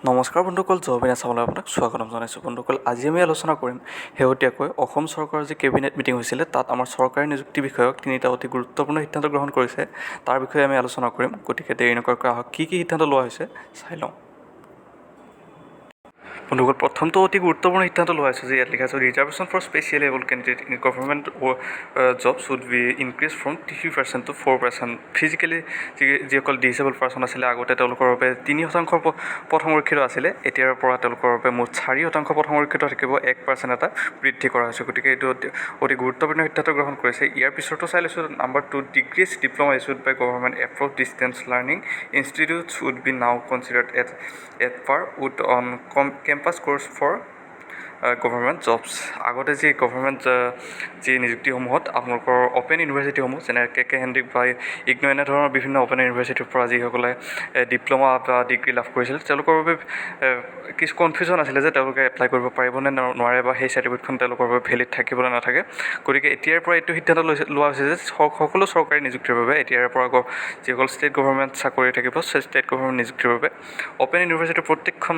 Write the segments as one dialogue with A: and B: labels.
A: নমস্কাৰ বন্ধুসকল, জবিন আছামলৈ আপোনাক স্বাগতম জনাইছোঁ। বন্ধুসকল, আজি আমি আলোচনা কৰিম শেহতীয়াকৈ অসম চৰকাৰৰ যি কেবিনেট মিটিং হৈছিলে, তাত আমাৰ চৰকাৰী নিযুক্তি বিষয়ক তিনিটা অতি গুৰুত্বপূৰ্ণ সিদ্ধান্ত গ্ৰহণ কৰিছে। তাৰ বিষয়ে আমি আলোচনা কৰিম। গতিকে দেৰি নকৰাকৈ আহক কি সিদ্ধান্ত লোৱা হৈছে চাই লওঁ। বন্ধুসকল, প্ৰথমটো অতি গুৰুত্বপূৰ্ণ সিদ্ধান্ত লোৱা হৈছে যে ইয়াত লিখা আছে reservation for specially able candidate in government jobs would be increase from 3% to 4%। Physically যিসকল ডিচেবল পাৰ্চন আছিলে, আগতে তেওঁলোকৰ বাবে 3% পথ সংৰক্ষিত আছিলে, এতিয়াৰ পৰা তেওঁলোকৰ বাবে মুঠ 4% পথ সংৰক্ষিত থাকিব, 1% এটা বৃদ্ধি কৰা হৈছে। গতিকে এইটো অতি গুৰুত্বপূৰ্ণ সিদ্ধান্ত গ্ৰহণ কৰিছে। ইয়াৰ পিছতো চাই লৈছোঁ number 2, degrees diploma issued by government approved distance learning institutes would be now considered at par would on campus course for government jobs. আগতে যি গভৰ্ণমেণ্ট যি নিযুক্তিসমূহত আপোনালোকৰ অ'পেন ইউনিভাৰ্চিটিসমূহ যেনে কেকেহেন্দ্ৰিক বা ইগনো এনেধৰণৰ বিভিন্ন অ'পেন ইউনিভাৰ্চিটিৰ পৰা যিসকলে ডিপ্ল'মা বা ডিগ্ৰী লাভ কৰিছিল, তেওঁলোকৰ বাবে কিছু কনফিউজন আছিলে যে তেওঁলোকে এপ্লাই কৰিব পাৰিব নে নোৱাৰে, বা সেই চাৰ্টিফিকেটখন তেওঁলোকৰ বাবে ভেলিড থাকিব নে নাথাকে। গতিকে এতিয়াৰ পৰা এইটো সিদ্ধান্ত লোৱা হৈছে যে সকলো চৰকাৰী নিযুক্তিৰ বাবে এতিয়াৰ পৰা যিসকল ষ্টেট গভৰ্ণমেণ্ট চাকৰি থাকিব, সেই ষ্টেট গভৰ্ণমেণ্ট নিযুক্তিৰ বাবে অ'পেন ইউনিভাৰ্চিটিৰ প্ৰত্যেকখন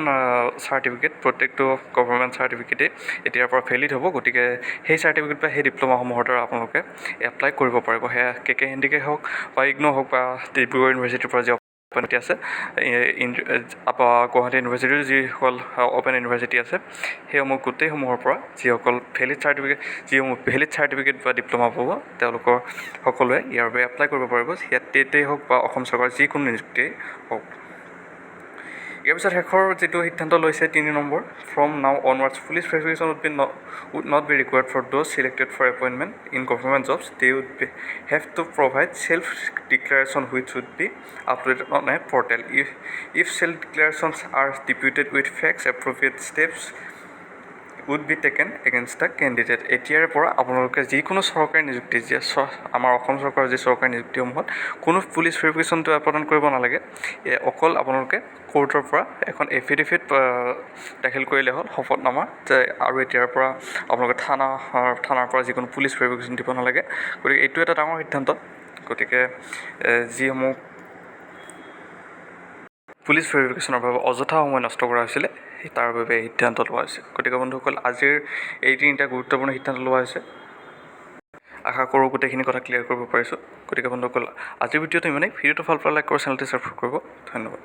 A: প্ৰত্যেকটো গভৰ্ণমেণ্ট চাৰ্টিফিকেটেই এতিয়াৰ পৰা ভেলিড হ'ব। গতিকে সেই চাৰ্টিফিকেট বা সেই ডিপ্ল'মাসমূহৰ দ্বাৰা আপোনালোকে এপ্লাই কৰিব পাৰিব। সেয়া কেকেহেন্দ্ৰিকে হওক বা ইগনো হওক বা ডিব্ৰুগড় ইউনিভাৰ্চিটিৰ পৰা যি অ'পেন আছে, গুৱাহাটী ইউনিভাৰ্চিটিৰ যিসকল অ'পেন ইউনিভাৰ্চিটি আছে, সেইসমূহ গোটেইসমূহৰ পৰা যিসকল ভেলিড চাৰ্টিফিকেট বা ডিপ্ল'মা পাব, তেওঁলোকৰ সকলোৱে ইয়াৰ বাবে এপ্লাই কৰিব পাৰিব। ইয়াত টেটেই হওক বা অসম চৰকাৰৰ যিকোনো নিযুক্তিয়েই হওক। ইয়াৰ পিছত শেষৰ যিটো সিদ্ধান্ত লৈছে 3 number, from now onwards police verification would not be required for those selected for appointment in government jobs. They would have to provide self declaration which would be uploaded on a portal. If self declarations are deputed with facts, appropriate steps would be taken against the candidate. এতিয়াৰ পৰা আপোনালোকে যিকোনো চৰকাৰী নিযুক্তি, আমাৰ অসম চৰকাৰৰ যি চৰকাৰী নিযুক্তিসমূহত কোনো পুলিচ ভেৰিফিকেশ্যনটো প্ৰদান কৰিব নালাগে। অকল আপোনালোকে কোৰ্টৰ পৰা এখন এফিডেভিট দাখিল কৰিলে হ'ল, শপতনামা, যে আৰু এতিয়াৰ পৰা আপোনালোকে থানাৰ পৰা যিকোনো পুলিচ ভেৰিফিকেশ্যন দিব নালাগে। গতিকে এইটো এটা ডাঙৰ সিদ্ধান্ত। গতিকে যিসমূহ পুলিচ ভেৰিফিকেশ্যনৰ বাবে অযথা সময় নষ্ট কৰা হৈছিলে, তাৰ বাবে এই সিদ্ধান্ত লোৱা হৈছে। গতিকে বন্ধুসকল, আজিৰ এই 3টা গুৰুত্বপূৰ্ণ সিদ্ধান্ত লোৱা হৈছে। আশা কৰোঁ গোটেইখিনি কথা ক্লিয়াৰ কৰিব পাৰিছোঁ। গতিকে বন্ধুসকল, আজিৰ ভিডিঅ'টো ইমানেই। ভিডিঅ'টো ভাল পালে লাইক কৰিব, চেনেলটো ছাবস্ক্ৰাইব কৰিব। ধন্যবাদ।